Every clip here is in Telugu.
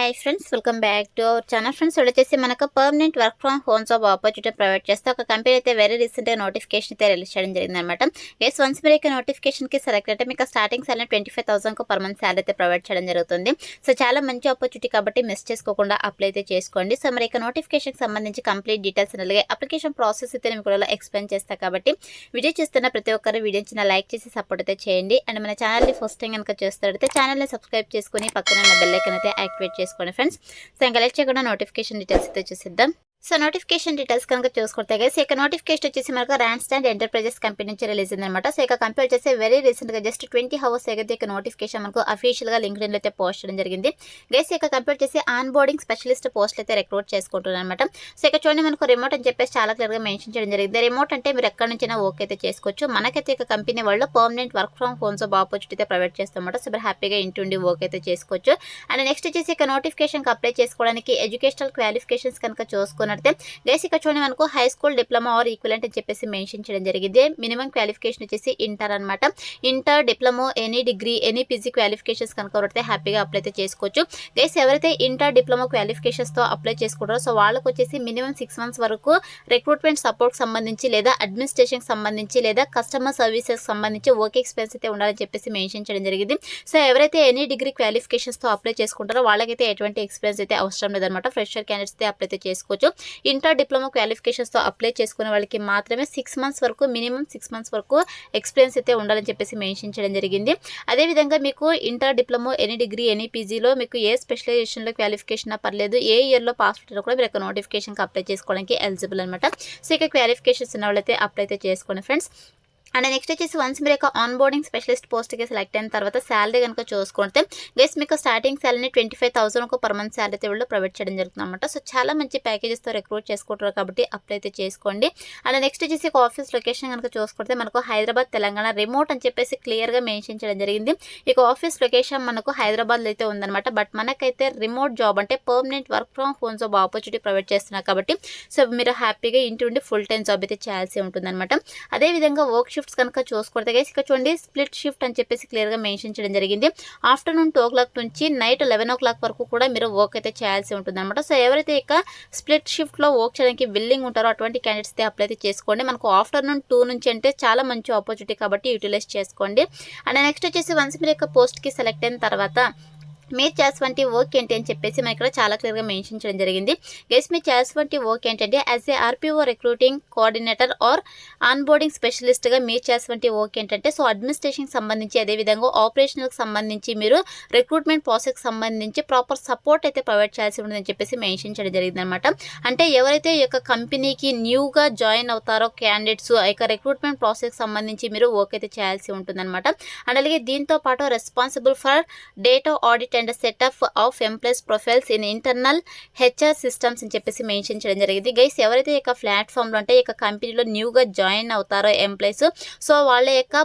Hi friends, welcome back to our channel. Friends, వచ్చేసి మనకు permanent work from home job opportunity provide చేస్తే ఒక కంపెనీ అయితే వెరీ రీసెంట్గా నోటిఫికేషన్ అయితే రిలీజ్ చేయడం జరిగింది అనమాట. వన్స్ మీరు ఇక నోటిఫికేషన్కి సెలెక్ట్ అయితే మీకు starting salary 25,000 per month salary అయితే ప్రొవైడ్ చేయడం జరుగుతుంది. సో చాలా మంచి ఆపర్చునిటీ కాబట్టి మిస్ చేసుకోకుండా అప్లై అయితే చేసుకోండి. సో మరి ఇక నోటిఫికేషన్కి సంబంధించి కంప్లీట్ డీటెయిల్స్ అలాగే అప్లికేషన్ ప్రాసెస్ అయితే నేను కూడా ఎక్స్ప్లెయిన్ చేస్తాను. కాబట్టి వీడియో చూస్తున్న ప్రతి ఒక్కరు వీడియో చిన్న లైక్ చేసి సపోర్ట్ అయితే చేయండి. అండ్ మన ఛానల్ని ఫస్ట్ టైం కనుక చేస్తారైతే ఛానల్ని సబ్స్క్రైబ్ చేసుకుని పక్కన ఉన్న బెల్ ఐకాన్ అయితే యాక్టివేట్ చేసుకోండి ఫ్రెండ్స్. సో ఇంకా లెట్ చేయకుండా నోటిఫికేషన్ డీటెయిల్స్ అయితే చూసిద్దాం. సో నోటిఫికేషన్ డీటెయిల్స్ కనుక చూసుకుంటే గైస్ ఇక నోటిఫికేషన్ వచ్చేసి మనకు ర్యాండ్స్టాండ్ ఎంటర్ప్రైజెస్ కంపెనీ నుంచి రిలీజ్ అయిందనమాట. సో ఇక కంపెనీ వచ్చేసి వెరీ రీసెంట్గా జస్ట్ 20 hours అయితే ఇక నోటిఫికేషన్ మనకు అఫీషియల్గా లింక్డ్ఇన్ అయితే పోస్ట్ చేయడం జరిగింది. గైస్ ఇక కంపెనీ వచ్చేసి ఆన్ బోర్డింగ్ స్పెషలిస్ట్ పోస్టులు అయితే రిక్రూట్ చేసుకుంటున్నారు అనమాట. సో ఇక చూడండి మనకు రిమోట్ అని చెప్పేసి చాలా క్లియర్గా మెన్షన్ చేయడం జరిగింది. రిమోట్ అంటే మీరు ఎక్కడి నుంచైనా వర్క్ అయితే చేసుకోవచ్చు. మనకైతే ఇక కంపెనీ వాళ్ళు permanent work from home job opportunity అయితే ప్రొవైడ్ చేస్తామన్నమాట. సో మీరు హ్యాపీగా ఇంటి ఉండి వర్క్ అయితే చేసుకోవచ్చు. అండ్ నెక్స్ట్ వచ్చేసి ఇక నోటిఫికేషన్కి అప్లై చేసుకోవడానికి ఎడ్యుకేషనల్ క్వాలిఫికేషన్స్ కనుక చూసుకున్నట్టే గైస్ ఇక్కడ చూడండి మనకు high school diploma or equivalent అని చెప్పేసి మెన్షన్ చేయడం జరిగింది. మినిమం క్వాలిఫికేషన్ వచ్చేసి ఇంటర్ అనమాట. Inter, diploma, any degree, any PG qualifications కనుక పడితే హ్యాపీగా అప్లై అయితే చేసుకోవచ్చు. గైస్ ఎవరైతే ఇంటర్, డిప్లొమా క్వాలిఫికేషన్స్తో అప్లై చేసుకుంటారో సో వాళ్ళకి వచ్చేసి మినిమం 6 months వరకు రిక్రూట్మెంట్ సపోర్ట్ సంబంధించి లేదా అడ్మినిస్ట్రేషన్కి సంబంధించి లేదా కస్టమర్ సర్వీసెస్ సంబంధించి వర్క్ ఎక్స్పీరియన్స్ అయితే ఉండాలని చెప్పేసి మెన్షన్ చేయడం జరిగింది. సో ఎవరైతే ఎనీ డిగ్రీ క్వాలిఫికేషన్స్తో అప్లై చేసుకుంటారో వాళ్ళకైతే ఎటువంటి ఎక్స్పీరియన్స్ అయితే అవసరం లేదనమాట. ఫ్రెషర్ క్యాండిడేట్స్ అయితే అప్లై అయితే చేసుకోవచ్చు. ఇంటర్, డిప్లొమా క్వాలిఫికేషన్స్తో అప్లై చేసుకునే వాళ్ళకి మాత్రమే 6 months వరకు మినిమం 6 months వరకు ఎక్స్పీరియన్స్ అయితే ఉండాలని చెప్పేసి మెన్షన్ చేయడం జరిగింది. అదేవిధంగా మీకు inter, diploma, any degree, any పీజీలో మీకు ఏ స్పెషలైజేషన్లో క్వాలిఫికేషన్ పర్లేదు, ఏ ఇయర్లో పాస్ అయినా కూడా మీరు నోటిఫికేషన్కి అప్లై చేసుకోవడానికి ఎలిజిబుల్ అనమాట. సో ఇక క్వాలిఫికేషన్స్ ఉన్న వాళ్ళైతే అప్లై అయితే చేసుకోండి ఫ్రెండ్స్. అండ్ నెక్స్ట్ వచ్చేసి వన్స్ మీరు యొక్క ఆన్ బోర్డింగ్ స్పెషలిస్ట్ పోస్ట్కి సెలెక్ట్ అయిన తర్వాత శాలరీ కనుక చూసుకుంటే గైస్ మీకు స్టార్టింగ్ శాలరీని 25,000 పర్ మంత్ శాలరీ అయితే ప్రొవైడ్ చేయడం జరుగుతుంది అనమాట. సో చాలా మంచి ప్యాకేజెస్తో రిక్రూట్ చేసుకుంటారు కాబట్టి అప్లై అయితే చేసుకోండి. అండ్ నెక్స్ట్ వచ్చేసి ఆఫీస్ లొకేషన్ కనుక చూసుకుంటే మనకు హైదరాబాద్, తెలంగాణ రిమోట్ అని చెప్పేసి క్లియర్గా మెన్షన్ చేయడం జరిగింది. ఇక ఆఫీస్ లొకేషన్ మనకు హైదరాబాద్లో అయితే ఉందన్నమాట. బట్ మనకైతే రిమోట్ జాబ్ అంటే permanent work from home job opportunity provide చేస్తున్నారు కాబట్టి సో మీరు హ్యాపీగా ఇంటి ఉండి ఫుల్ టైం జాబ్ అయితే చేయాల్సి ఉంటుందన్నమాట. అదేవిధంగా వర్క్ షిఫ్ట్స్ కనుక చూసుకుంటే గైస్ ఇక్కడ చూడండి స్ప్లిట్ షిఫ్ట్ అని చెప్పేసి క్లియర్గా మెన్షన్ చేయడం జరిగింది. ఆఫ్టర్నూన్ 2 o'clock నుంచి నైట్ 11 o'clock వరకు కూడా మీరు వర్క్ అయితే చేయాల్సి ఉంటుంది అనమాట. సో ఎవరైతే ఇక స్ప్లిట్ షిఫ్ట్లో వర్క్ చేయడానికి విల్లింగ్ ఉంటారో అటువంటి క్యాండిడేట్స్ అయితే అప్లై అయితే చేసుకోండి. మనకు ఆఫ్టర్నూన్ 2 నుంచి అంటే చాలా మంచి ఆపర్చునిటీ కాబట్టి యూటిలైజ్ చేసుకోండి. అండ్ నెక్స్ట్ వచ్చేసి వన్స్ మీరు యొక్క పోస్ట్కి సెలెక్ట్ అయిన తర్వాత మీరు చేసేటువంటి వర్క్ ఏంటి అని చెప్పేసి మనకి ఇక్కడ చాలా క్లియర్గా మెన్షన్ చేయడం జరిగింది. గైస్ మీరు చేసేటువంటి వర్క్ ఏంటంటే as a RPO recruiting coordinator or onboarding స్పెషలిస్ట్గా మీరు చేసేటువంటి వర్క్ ఏంటంటే సో అడ్మినిస్ట్రేషన్కి సంబంధించి అదేవిధంగా ఆపరేషనల్కి సంబంధించి మీరు రిక్రూట్మెంట్ ప్రాసెస్కి సంబంధించి ప్రాపర్ సపోర్ట్ అయితే ప్రొవైడ్ చేయాల్సి ఉంటుందని చెప్పేసి మెన్షన్ చేయడం జరిగింది అనమాట. అంటే ఎవరైతే ఈ యొక్క కంపెనీకి న్యూగా జాయిన్ అవుతారో క్యాండిడేట్స్ ఆ యొక్క రిక్రూట్మెంట్ ప్రాసెస్కి సంబంధించి మీరు వర్క్ అయితే చేయాల్సి ఉంటుందన్నమాట. అండ్ అలాగే దీంతో పాటు responsible for data audit and setup of employees profiles in internal HR systems అని చెప్పేసి మెన్షన్ చేయడం జరిగింది. గైస్ ఎవరైతే ఈ యొక్క ప్లాట్ఫామ్లో అంటే ఈ యొక్క కంపెనీలో న్యూగా జాయిన్ అవుతారో ఎంప్లాయీస్ సో వాళ్ళ యొక్క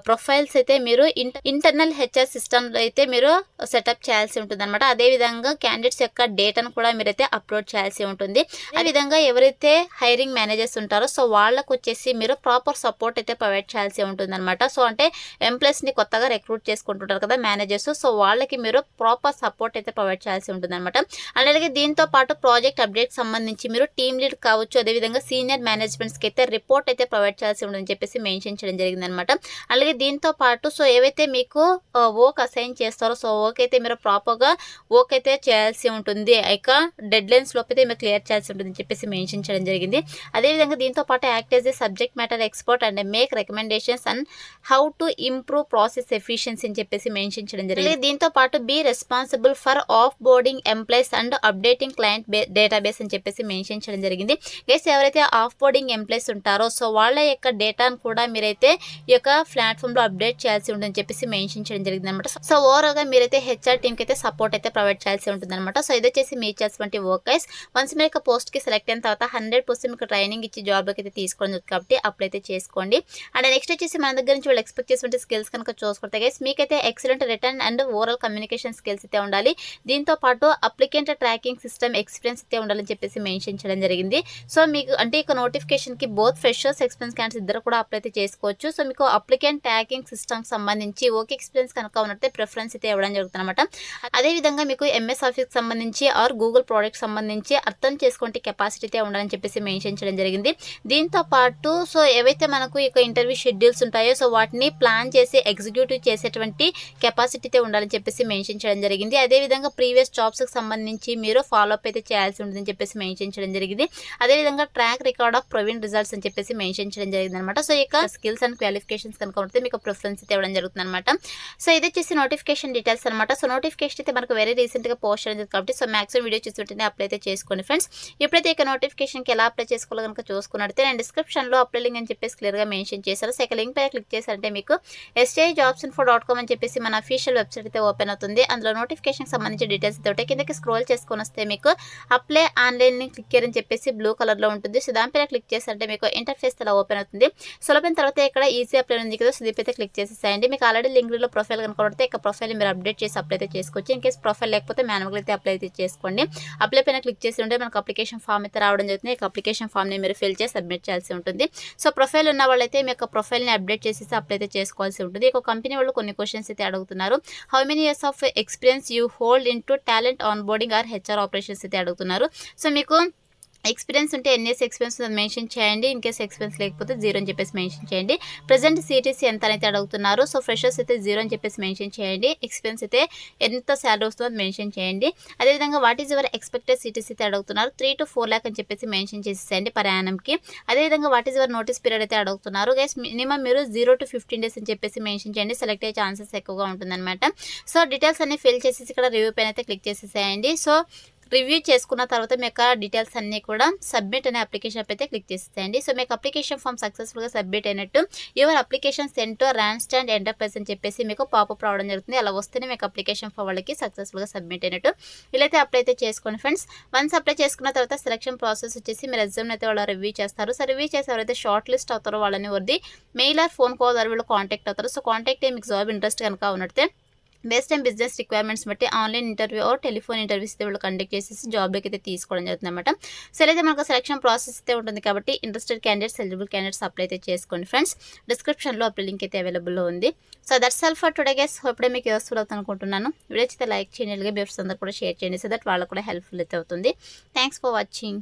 ప్రొఫైల్స్ అయితే మీరు ఇంటర్నల్ హెచ్ఆర్ సిస్టమ్లో అయితే మీరు సెటప్ చేయాల్సి ఉంటుంది అనమాట. అదేవిధంగా క్యాండిడేట్స్ యొక్క డేటాను కూడా మీరైతే అప్లోడ్ చేయాల్సి ఉంటుంది. అదేవిధంగా ఎవరైతే హైరింగ్ మేనేజర్స్ ఉంటారో సో వాళ్ళకు వచ్చేసి మీరు ప్రాపర్ సపోర్ట్ అయితే ప్రొవైడ్ చేయాల్సి ఉంటుంది అనమాట. సో అంటే ఎంప్లాయీస్ని కొత్తగా రిక్రూట్ చేసుకుంటుంటారు కదా మేనేజర్స్ సో వాళ్ళకి మీరు ప్రాపర్ సపోర్ట్ అయితే ప్రొవైడ్ చేయాల్సి ఉంటుంది అనమాట. అలాగే దీంతో పాటు ప్రాజెక్ట్ అప్డేట్ సంబంధించి మీరు టీమ్ లీడ్ కావచ్చు అదేవిధంగా సీనియర్ మేనేజ్మెంట్స్కి అయితే రిపోర్ట్ అయితే ప్రొవైడ్ చేయాల్సి ఉంటుందని చెప్పేసి మెన్షన్ చేయడం జరిగింది అనమాట. అలాగే దీంతో పాటు సో ఏవైతే మీకు వర్క్ అసైన్ చేస్తారో సో వర్క్ అయితే మీరు ప్రాపర్గా వర్క్ అయితే చేయాల్సి ఉంటుంది. ఇక డెడ్ లైన్స్ లోపు అయితే మీరు క్లియర్ చేయాల్సి ఉంటుందని చెప్పేసి మెన్షన్ చేయడం జరిగింది. అదేవిధంగా దీంతో పాటు act as a subject matter expert and make recommendations and how to improve process efficiency అని చెప్పేసి మెన్షన్ చేయడం జరిగింది. దీంతో పాటు be responsible for of boarding employees and updating client database అని చెప్పేసి మెన్షన్ చేయడం జరిగింది. గైస్ ఎవరైతే ఆఫ్ బోర్డింగ్ ఎంప్లాయీస్ ఉంటారో సో వాళ్ళ యొక్క డేటాను కూడా మీరైతే ఈ యొక్క ప్లాట్ఫామ్లో అప్డేట్ చేయాల్సి ఉంటుందని చెప్పేసి మెన్షన్ చేయడం జరిగింది అనమాట. సో ఓవరాల్గా మీరైతే హెచ్ఆర్ టీమ్కి అయితే సపోర్ట్ అయితే ప్రొవైడ్ చేయాల్సి ఉంటుంది అనమాట. సో ఇది వచ్చేసి మీరు చేసేటువంటి వర్క్ గైస్. వన్స్ మీరు యొక్క పోస్ట్కి సెలెక్ట్ అయిన తర్వాత 100% మీకు ట్రైనింగ్ ఇచ్చి జాబ్లోకి అయితే తీసుకోవడం జరుగుతుంది కాబట్టి అప్లై అయితే చేసుకోండి. అండ్ నెక్స్ట్ వచ్చేసి మన దగ్గర నుంచి వాళ్ళు ఎక్స్పెక్ట్ చేసేటువంటి స్కిల్స్ కనుక చూసుకుంటే గైస్ మీకైతే excellent return and overall communication communication skills అయితే ఉండాలి. దీంతో పాటు అప్లికెంట్ ట్రాకింగ్ సిస్టమ్ ఎక్స్పీరియన్స్ అయితే ఉండాలని చెప్పేసి మెన్షన్ చేయడం జరిగింది. సో మీకు అంటే ఇక నోటిఫికేషన్కి బోత్ ఫ్రెషర్స్ ఎక్స్పీరియన్స్ క్యాండిడేట్స్ ఇద్దరు కూడా అప్లై అయితే చేసుకోవచ్చు. సో మీకు అప్లికెంట్ ట్రాకింగ్ సిస్టమ్ సంబంధించి ఓకే ఎక్స్పీరియన్స్ కనుక ఉన్నట్టే ప్రిఫరెన్స్ అయితే ఇవ్వడం జరుగుతుంది అనమాట. అదేవిధంగా మీకు ఎంఎస్ ఆఫీస్కి సంబంధించి ఆర్ గూగుల్ ప్రోడక్ట్ సంబంధించి అర్థం చేసుకుంటే కెపాసిటీ అయితే ఉండాలని చెప్పేసి మెన్షన్ చేయడం జరిగింది. దీంతో పాటు సో ఏవైతే మనకు ఇక ఇంటర్వ్యూ షెడ్యూల్స్ ఉంటాయో సో వాటిని ప్లాన్ చేసి ఎగ్జిక్యూటివ్ చేసేటువంటి కెపాసిటీ అయితే ఉండాలని చెప్పేసి మెన్షన్ చేయడం జరిగింది. అదేవిధంగా ప్రీవియస్ జాబ్స్కి సంబంధించి మీరు ఫాలో అప్ అయితే చేయాల్సి ఉంటుందని చెప్పేసి మెన్షన్ చేయడం జరిగింది. అదేవిధంగా ట్రాక్ రికార్డ్ ఆఫ్ ప్రొవీన్ రిజల్ట్స్ అని చెప్పేసి మెన్షన్ చేయడం జరిగింది అనమాట. సో ఇక స్కిల్స్ అండ్ క్వాలిఫికేషన్స్ కనుక ఉంటే మీకు ప్రిఫరెన్స్ అయితే ఇవ్వడం జరుగుతుంది అనమాట. సో ఇది వచ్చేసి నోటిఫికేషన్ డీటెయిల్స్ అనమాట. సో నోటిఫికేషన్ అయితే మనకు వెరీ రీసెంట్గా పోస్ట్ అయింది కాబట్టి సో మ్యాక్సిమం వీడియో చూసి వెంటనే అప్లై అయితే చేసుకోండి ఫ్రెండ్స్. ఇప్పుడైతే ఇక నోటిఫికేషన్కి ఎలా అప్లై చేసుకోవాలో కనుక చూసుకున్నట్టే నేను డిస్క్రిప్షన్లో అప్లై లింక్ అని చెప్పేసి క్లియర్గా మెన్షన్ చేశారు. సో ఇక లింక్ పై క్లిక్ చేశారంటే మీకు sjobsinfo.com అని చెప్పేసి మన అఫీషియల్ వెబ్సైట్ అయితే ఓపెన్ అవుతుంది. అందులో నోటిఫికేషన్కి సంబంధించి డీటెయిల్స్ అయితే కిందకి స్క్రోల్ చేసుకొని వస్తే మీకు అప్లై ఆన్లైన్ లింక్ క్లిక్ చేయని చెప్పేసి బ్లూ కలర్లో ఉంటుంది. సో దానిపైన క్లిక్ చేశారంటే మీకు ఇంటర్ఫేస్ అలా ఓపెన్ అవుతుంది. సో ఓపెన్ తర్వాత ఇక్కడ ఈజీ అప్లై ఉంది కదా, సో దీనిపైతే క్లిక్ చేసేసేయండి. మీకు ఆల్రెడీ లింక్లో ప్రొఫైల్ కనుక కొడితే ఇక ప్రొఫైల్ మీరు అప్డేట్ చేసి అప్లై అయితే చేసుకోవచ్చు. ఇన్ కేసు ప్రొఫైల్ లేకపోతే మాన్యువల్గా అయితే అప్లై అయితే చేసుకోండి. అప్లై పైన క్లిక్ చేసి ఉంటే మనకు అప్లికేషన్ ఫామ్ అయితే రావడం జరుగుతుంది. ఇక అప్లికేషన్ ఫామ్ని మీరు ఫిల్ చేసి సబ్మిట్ చేయాల్సి ఉంటుంది. సో ప్రొఫైల్ ఉన్న వాళ్ళైతే మీ యొక్క ప్రొఫైల్ని అప్డేట్ చేసి అప్లై అయితే చేసుకోవాల్సి ఉంటుంది. ఇక కంపెనీ వాళ్ళు కొన్ని క్వశ్చన్స్ అయితే అడుగుతున్నారు. How many years of experience you hold in to talent onboarding or HR operations అయితే అడుగుతున్నారు. సో మీకు ఎక్స్పీరియన్స్ ఉంటే ఎన్ఎస్ ఎక్స్పీరియన్స్ మెన్షన్ చేయండి. ఇన్ కేసు ఎక్స్పీరియన్స్ లేకపోతే 0 అని చెప్పేసి మెన్షన్ చేయండి. ప్రజెంట్ సిటీసీ ఎంత అయితే అడుగుతున్నారు. సో ఫ్రెషర్స్ అయితే 0 అని చెప్పేసి మెన్షన్ చేయండి. ఎక్స్పీరియన్స్ అయితే ఎంత శాలరీ వస్తుందో మెన్షన్ చేయండి. అదేవిధంగా what is your expected CTC అయితే అడుగుతున్నారు. 3 to 4 lakh అని చెప్పేసి మెన్షన్ చేసేయండి పర్ యానంకి. అదేవిధంగా what is your notice period అయితే అడుగుతున్నారు. గైస్ మినిమం మీరు 0 to 15 days అని చెప్పేసి మెన్షన్ చేయండి. సెలెక్ట్ అయ్యే ఛాన్సెస్ ఎక్కువగా ఉంటుందన్నమాట. సో డీటెయిల్స్ అన్ని ఫిల్ చేసేసి ఇక్కడ రివ్యూ పైన అయితే క్లిక్ చేసేసేయండి. సో రివ్యూ చేసుకున్న తర్వాత మీ యొక్క డీటెయిల్స్ అన్నీ కూడా సబ్మిట్ అనే అప్లికేషన్ అయితే క్లిక్ చేసేయండి. సో మీకు అప్లికేషన్ ఫామ్ సక్సెస్ఫుల్గా సబ్మిట్ అయినట్టు your application sent to Randstad enterprise అని చెప్పేసి మీకు పాపప్ రావడం జరుగుతుంది. అలా వస్తేనే మీకు అప్లికేషన్ ఫామ్ వాళ్ళకి సక్సెస్ఫుల్గా సబ్మిట్ అయినట్టు. ఇలా అయితే అప్లై అయితే చేసుకోండి ఫ్రెండ్స్. వన్స్ అప్లై చేసుకున్న తర్వాత సెలక్షన్ ప్రాసెస్ వచ్చేసి మీ రెజ్యూమ్ అయితే వాళ్ళు రివ్యూ చేస్తారు. సో రివ్యూ చేసి ఎవరైతే షార్ట్ లిస్ట్ అవుతారో వాళ్ళని వద్ది మెయిల్ ఆర్ ఫోన్ కాల్ ద్వారా వీళ్ళు కాంటాక్ట్ అవుతారు. సో కాంటాక్ట్ మీకు జాబ్ ఇంట్రెస్ట్ కనుక ఉన్నట్టే బేస్డ్ అండ్ బిజినెస్ రిక్వైర్మెంట్స్ బట్టి online interview or telephone interviews అయితే వీళ్ళు కండక్ట్ చేసేసి జాబ్లోకి అయితే తీసుకోవడం జరుగుతుంది అనమాట. సో అయితే మనకు సెలక్షన్ ప్రాసెస్ అయితే ఉంటుంది కాబట్టి interested candidates eligible candidates apply అయితే చేసుకోండి ఫ్రెండ్స్. డిస్క్రిప్షన్లో అప్లై లింక్ అయితే అవైలబుల్లో ఉంది. So that's all for today guys. ఇప్పుడే మీకు యూస్ఫుల్ అవుతుంది అనుకుంటున్నాను. వీడియో అయితే లైక్ చేయండి, అలాగే బెఫ్స్ అందరూ కూడా షేర్ చేయండి. సో దట్ వాళ్ళకు కూడా హెల్ప్ఫుల్ అయితే అవుతుంది. Thanks for watching.